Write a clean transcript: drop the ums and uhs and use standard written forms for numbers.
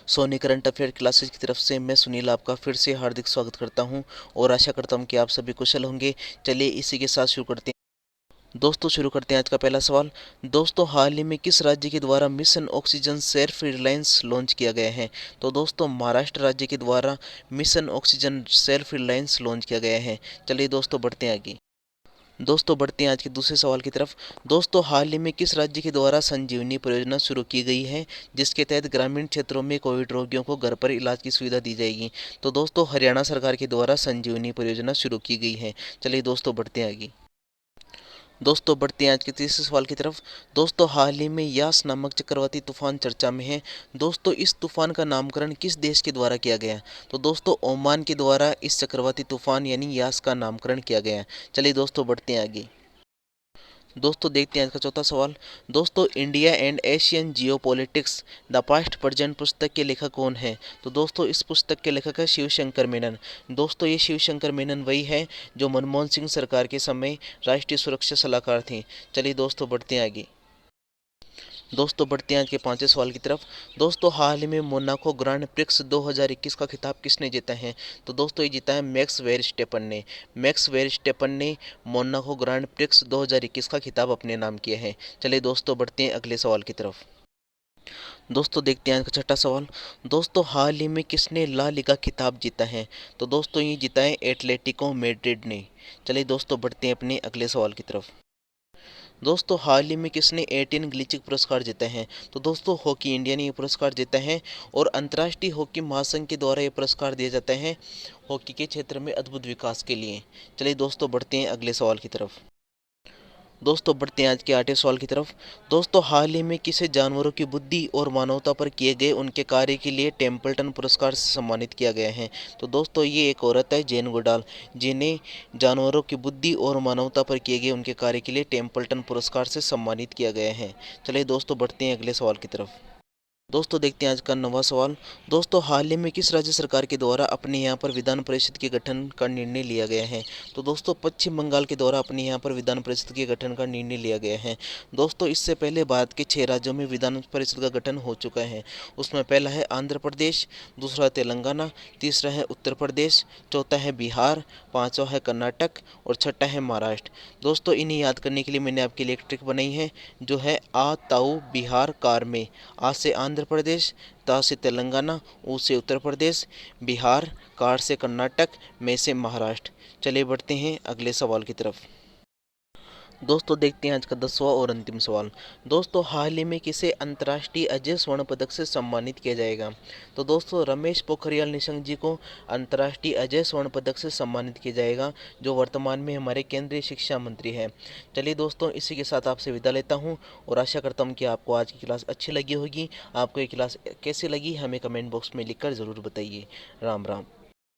Soni current affair classes की तरफ से मैं सुनील आपका फिर से हार्दिक स्वागत करता हूं और आशा करता हूं कि आप सभी कुशल होंगे। चलिए इसी के साथ शुरू करते हैं। दोस्तों शुरू करते हैं आज का पहला सवाल। दोस्तों हाल ही में किस राज्य के द्वारा mission oxygen self reliance launch किया गया है? तो दोस्तों महाराष्ट्र राज्य के द्वारा mission oxygen self reliance launch किया गया है। चलिए दोस्तों बढ़ते हैं आगे। दोस्तों बढ़ते हैं आज के दूसरे सवाल की तरफ। दोस्तों हाल ही में किस राज्य के द्वारा संजीवनी परियोजना शुरू की गई है, जिसके तहत ग्रामीण क्षेत्रों में कोविड रोगियों को घर पर इलाज की सुविधा दी जाएगी? तो दोस्तों हरियाणा सरकार के द्वारा संजीवनी परियोजना शुरू की गई है। चलिए दोस्तों बढ़ते हैं आगे। दोस्तों बढ़ते हैं आज के तीसरे सवाल की तरफ। दोस्तों हाल ही में यास नामक चक्रवाती तूफान चर्चा में है। दोस्तों इस तूफान का नामकरण किस देश के द्वारा किया गया? तो दोस्तों ओमान के द्वारा इस चक्रवाती तूफान यानी यास का नामकरण किया गया। चलिए दोस्तों बढ़ते हैं आगे। दोस्तों देखते हैं आज का चौथा सवाल। दोस्तों India and Asian geopolitics the past present पुस्तक के लेखक कौन है? तो दोस्तों इस पुस्तक के लेखक है शिवशंकर मेनन। दोस्तों ये शिवशंकर मेनन वही है जो मनमोहन सिंह सरकार के समय राष्ट्रीय सुरक्षा सलाहकार थे। चलिए दोस्तों बढ़ते हैं आगे। दोस्तों बढ़ते हैं आज के पांचवें सवाल की तरफ। दोस्तों हाल ही में मोनाको ग्रांड प्रिक्स 2021 का खिताब किसने जीता है? तो दोस्तों ये जीता है मैक्स वेरस्टेपन ने। मैक्स वेरस्टेपन ने मोनाको ग्रांड प्रिक्स 2021 का खिताब अपने नाम किया है। चलिए दोस्तों बढ़ते हैं अगले सवाल की तरफ। दोस्तों देखते हैं आज का छठा सवाल। दोस्तों हाल ही में किसने ला लीगा खिताब जीता है? तो दोस्तों ये जीता है एटलेटिको मैड्रिड ने। चलिए दोस्तों बढ़ते हैं अपने अगले सवाल की तरफ। दोस्तों हाल ही में किसने 18 ग्लिचिक पुरस्कार जीते हैं? तो दोस्तों हॉकी इंडिया ने ये पुरस्कार जीता है और अंतर्राष्ट्रीय हॉकी महासंघ के द्वारा ये पुरस्कार दिया जाता है हॉकी के क्षेत्र में अद्भुत विकास के लिए। चलिए दोस्तों बढ़ते हैं अगले सवाल की तरफ। दोस्तों बढ़ते हैं आज के आठवें सवाल की तरफ। दोस्तों हाल ही में किसे जानवरों की बुद्धि और मानवता पर किए गए उनके कार्य के लिए टेम्पल्टन पुरस्कार से सम्मानित किया गया है? तो दोस्तों ये एक औरत है जेन गोडाल, जिन्हें जानवरों की बुद्धि और मानवता पर किए गए उनके कार्य के लिए टेम्पल्टन पुरस्कार से सम्मानित किया गया है। चलिए दोस्तों बढ़ते हैं अगले सवाल की तरफ। दोस्तों देखते हैं आज का नवा सवाल। दोस्तों हाल ही में किस राज्य सरकार के द्वारा अपने यहाँ पर विधान परिषद के गठन का निर्णय लिया गया है? तो दोस्तों पश्चिम बंगाल के द्वारा अपने यहाँ पर विधान परिषद के गठन का निर्णय लिया गया है। दोस्तों इससे पहले भारत के 6 राज्यों में विधान परिषद का गठन हो चुका है। उसमें पहला है आंध्र प्रदेश, दूसरा तेलंगाना, तीसरा है उत्तर प्रदेश, चौथा है बिहार, पाँचवा है कर्नाटक और छठा है महाराष्ट्र। दोस्तों इन्हें याद करने के लिए मैंने आपके लिए एक ट्रिक बनाई है, जो है आ ताऊ बिहार कार में। आ से आंध्र प्रदेश, ता से तेलंगाना, ऊ से उत्तर प्रदेश, बिहार, कार से कर्नाटक, में से महाराष्ट्र। चलिए बढ़ते हैं अगले सवाल की तरफ। दोस्तों देखते हैं आज का 10वां और अंतिम सवाल। दोस्तों हाल ही में किसे अंतर्राष्ट्रीय अजय स्वर्ण पदक से सम्मानित किया जाएगा? तो दोस्तों रमेश पोखरियाल निशंक जी को अंतर्राष्ट्रीय अजय स्वर्ण पदक से सम्मानित किया जाएगा, जो वर्तमान में हमारे केंद्रीय शिक्षा मंत्री हैं। चलिए दोस्तों इसी के साथ आपसे विदा लेता हूँ और आशा करता हूँ कि आपको आज की क्लास अच्छी लगी होगी। आपको ये क्लास कैसी लगी हमें कमेंट बॉक्स में लिखकर ज़रूर बताइए। राम राम।